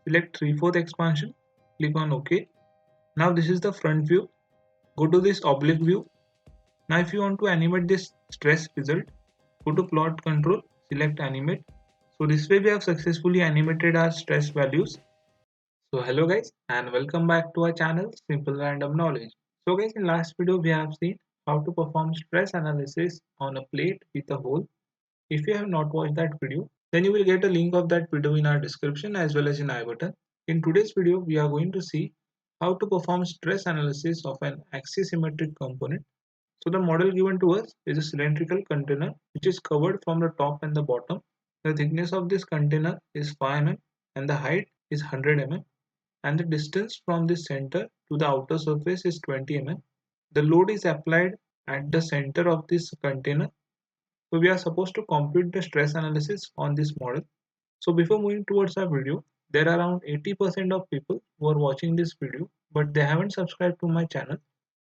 select 3/4 expansion, click on OK. Now this is the front view. Go to this oblique view. Now if you want to animate this stress result, go to plot control, select animate. So this way we have successfully animated our stress values. So hello guys and welcome back to our channel Simple Random Knowledge. So guys, in last video we have seen how to perform stress analysis on a plate with a hole. If you have not watched that video, then you will get a link of that video in our description as well as in I button. In today's video we are going to see how to perform stress analysis of an axisymmetric component. So the model given to us is a cylindrical container which is covered from the top and the bottom. The thickness of this container is 5 mm and the height is 100 mm, and the distance from the center to the outer surface is 20 mm. The load is applied at the center of this container. So we are supposed to compute the stress analysis on this model. So before moving towards our video, there are around 80% of people who are watching this video but they haven't subscribed to my channel.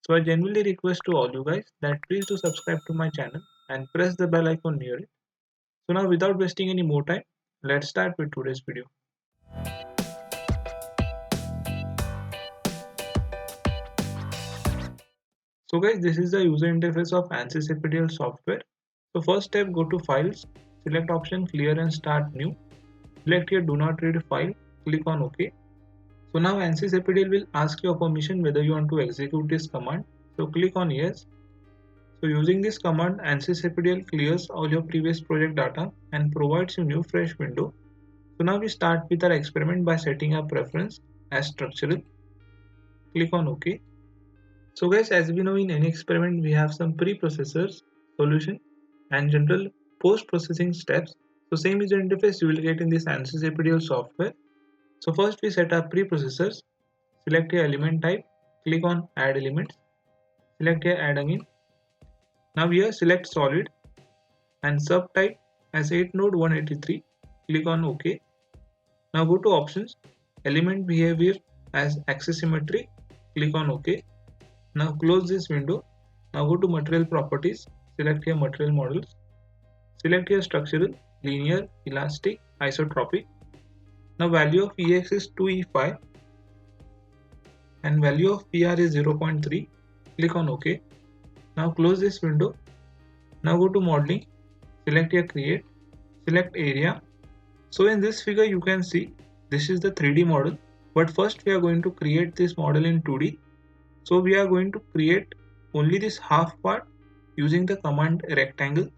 So I genuinely request to all you guys that please do subscribe to my channel and press the bell icon near it. So now without wasting any more time, let's start with today's video. So guys, this is the user interface of Ansys APDL software. So first step, go to files, select option clear and start new. Select here do not read file, click on OK. So now Ansys APDL will ask your permission whether you want to execute this command. So click on yes. So using this command, Ansys APDL clears all your previous project data and provides you new fresh window. So now we start with our experiment by setting our preference as structural. Click on OK. So guys, as we know, in any experiment we have some pre-processors, solution and general post-processing steps. So same user interface you will get in this Ansys APDL software. So first we set up pre-processors, select your element type, click on add elements, select here add again. Now here select solid and subtype as 8 node 183, click on OK. Now go to options, element behavior as Axisymmetric, click on OK. Now close this window. Now go to material properties, select here material models, select here structural, linear, elastic, isotropic. Now value of EX is 2E5 and value of PR is 0.3. Click on OK. Now close this window. Now go to modeling, select here create, select area. So in this figure you can see this is the 3D model, but first we are going to create this model in 2D. So we are going to create only this half part using the command rectangle.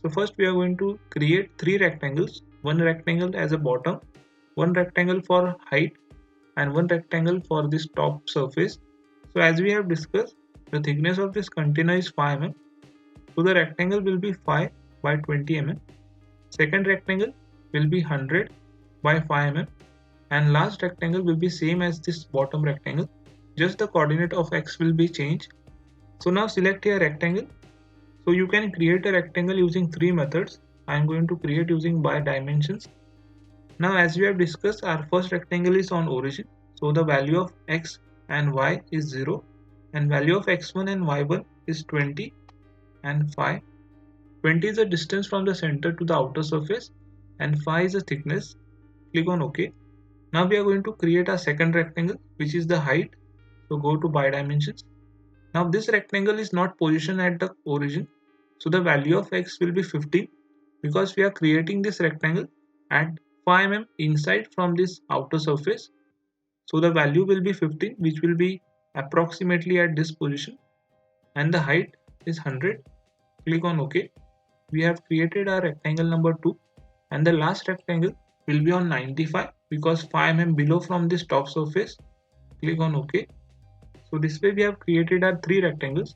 So first we are going to create 3 rectangles, one rectangle as a bottom, one rectangle for height and one rectangle for this top surface. So as we have discussed, the thickness of this container is 5 mm. So the rectangle will be 5 by 20 mm. Second rectangle will be 100 by 5 mm and last rectangle will be same as this bottom rectangle. Just the coordinate of x will be changed. So now select here rectangle. So you can create a rectangle using 3 methods. I am going to create using by dimensions. Now as we have discussed, our first rectangle is on origin. So the value of x and y is 0 and value of x1 and y1 is 20 and 5. 20 is the distance from the center to the outer surface and 5 is the thickness. Click on OK. Now we are going to create a second rectangle which is the height. So go to by dimensions. Now this rectangle is not positioned at the origin. So the value of x will be 15 because we are creating this rectangle at 5 mm inside from this outer surface. So the value will be 15 which will be approximately at this position and the height is 100. Click on OK. We have created our rectangle number 2 and the last rectangle will be on 95 because 5 mm below from this top surface. Click on OK. So this way we have created our 3 rectangles.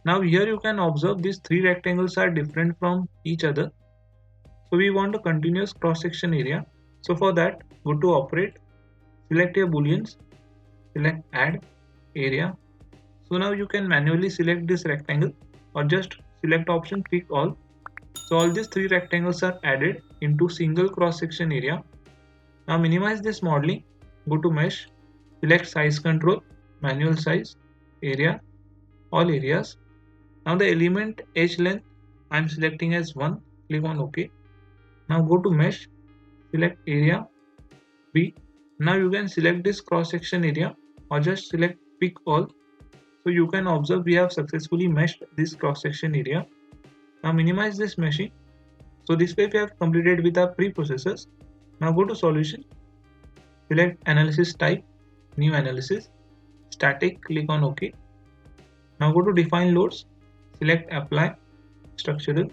Now here you can observe these 3 rectangles are different from each other. So we want a continuous cross section area. So for that go to operate, select your booleans, select add area. So now you can manually select this rectangle or just select option click all. So all these 3 rectangles are added into single cross section area. Now minimize this modeling, go to mesh, select size control, manual size, area, all areas. Now the element edge length I am selecting as 1, click on OK. Now go to mesh, select area, B, Now you can select this cross section area or just select pick all. So you can observe we have successfully meshed this cross section area. Now minimize this meshing. So this way we have completed with our preprocessors. Now go to solution, select analysis type, new analysis, static, click on OK. Now go to define loads, select apply, structural,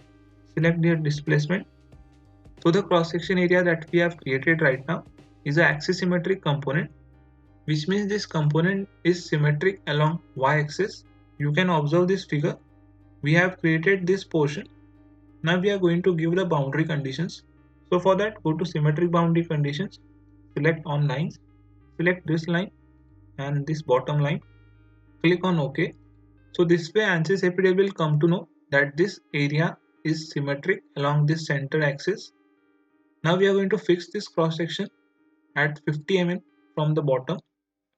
select their displacement. So the cross section area that we have created right now is an Axisymmetric component, which means this component is symmetric along y-axis. You can observe this figure. We have created this portion. Now we are going to give the boundary conditions. So for that, go to symmetric boundary conditions, select on lines, select this line and this bottom line, click on OK. So this way Ansys APDL will come to know that this area is symmetric along this center axis. Now we are going to fix this cross section at 50 mm from the bottom.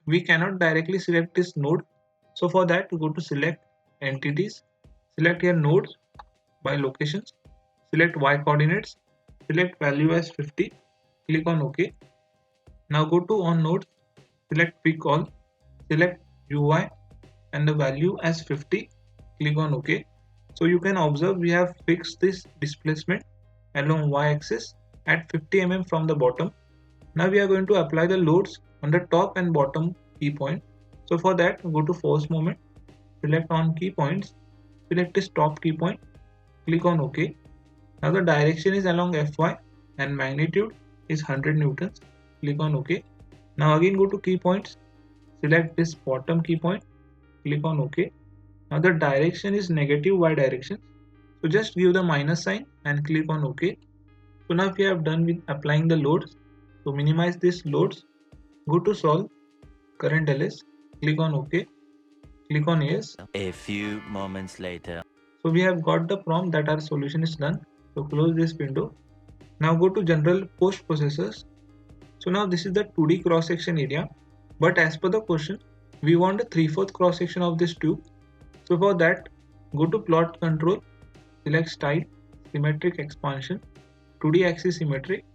We cannot directly select this node. So for that, go to select entities, select here nodes by locations, select y coordinates, select value as 50, click on OK. Now go to on nodes, select pick all, select UI and the value as 50, click on OK. So you can observe we have fixed this displacement along y-axis at 50 mm from the bottom. Now we are going to apply the loads on the top and bottom key point. So for that, go to force moment, select on key points, select this top key point, click on OK. Now the direction is along Fy and magnitude is 100 newtons, click on OK. Now again go to key points, select this bottom key point, click on OK. Now the direction is negative y direction, so just give the minus sign and click on OK. So now we have done with applying the loads. So minimize this loads, go to solve, current ls, click on OK, click on yes. A few moments later. So we have got the prompt that our solution is done. So close this window. Now go to general post processors. So now this is the 2D cross section area, but as per the question we want a 3/4 cross section of this tube. So for that, go to plot control, select style, symmetric expansion, 2D axis symmetric,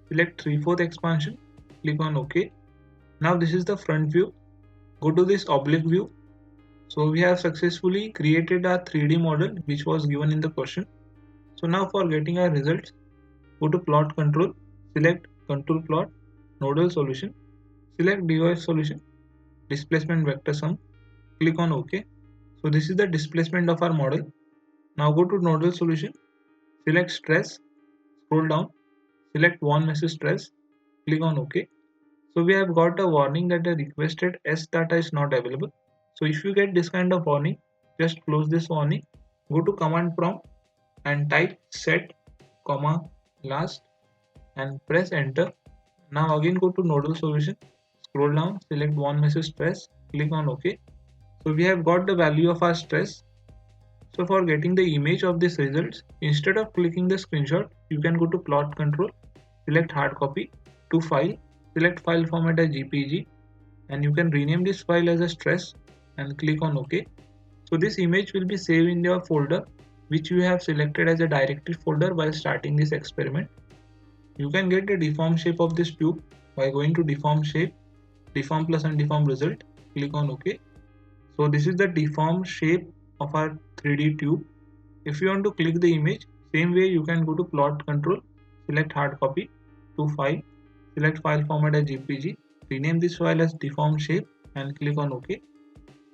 select 3/4 expansion, click on OK. Now this is the front view. Go to this oblique view. So we have successfully created a 3D model which was given in the question. So now for getting our results, go to plot control, select contour plot, nodal solution, select DOF solution, displacement vector sum, click on OK. So this is the displacement of our model. Now go to nodal solution, select stress, scroll down, select one message stress, click on OK. So we have got a warning that the requested S data is not available. So if you get this kind of warning, just close this warning, go to command prompt and type set, last and press enter. Now again go to nodal solution, scroll down, select one message stress, click on OK. So we have got the value of our stress. So for getting the image of this results, instead of clicking the screenshot, you can go to plot control, select hard copy to file, select file format as JPG, and you can rename this file as a stress and click on OK. So this image will be saved in your folder which you have selected as a directed folder while starting this experiment. You can get the deform shape of this tube by going to deform shape, deform plus and deform result, click on OK. So this is the deform shape of our 3D tube. If you want to click the image, same way you can go to plot control, select hard copy to file, select file format as JPG, rename this file as deform shape and click on OK.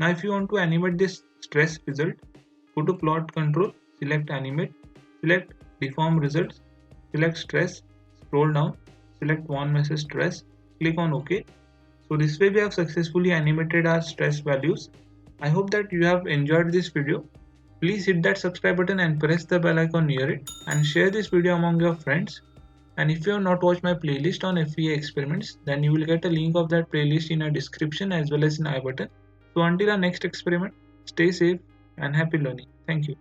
Now if you want to animate this stress result, go to plot control, select animate, select deform results, select stress, scroll down, select one message stress, click on OK. So this way we have successfully animated our stress values. I hope that you have enjoyed this video. Please hit that subscribe button and press the bell icon near it and share this video among your friends. And if you have not watched my playlist on FEA experiments, then you will get a link of that playlist in a description as well as in I button. So until our next experiment, stay safe and happy learning. Thank you.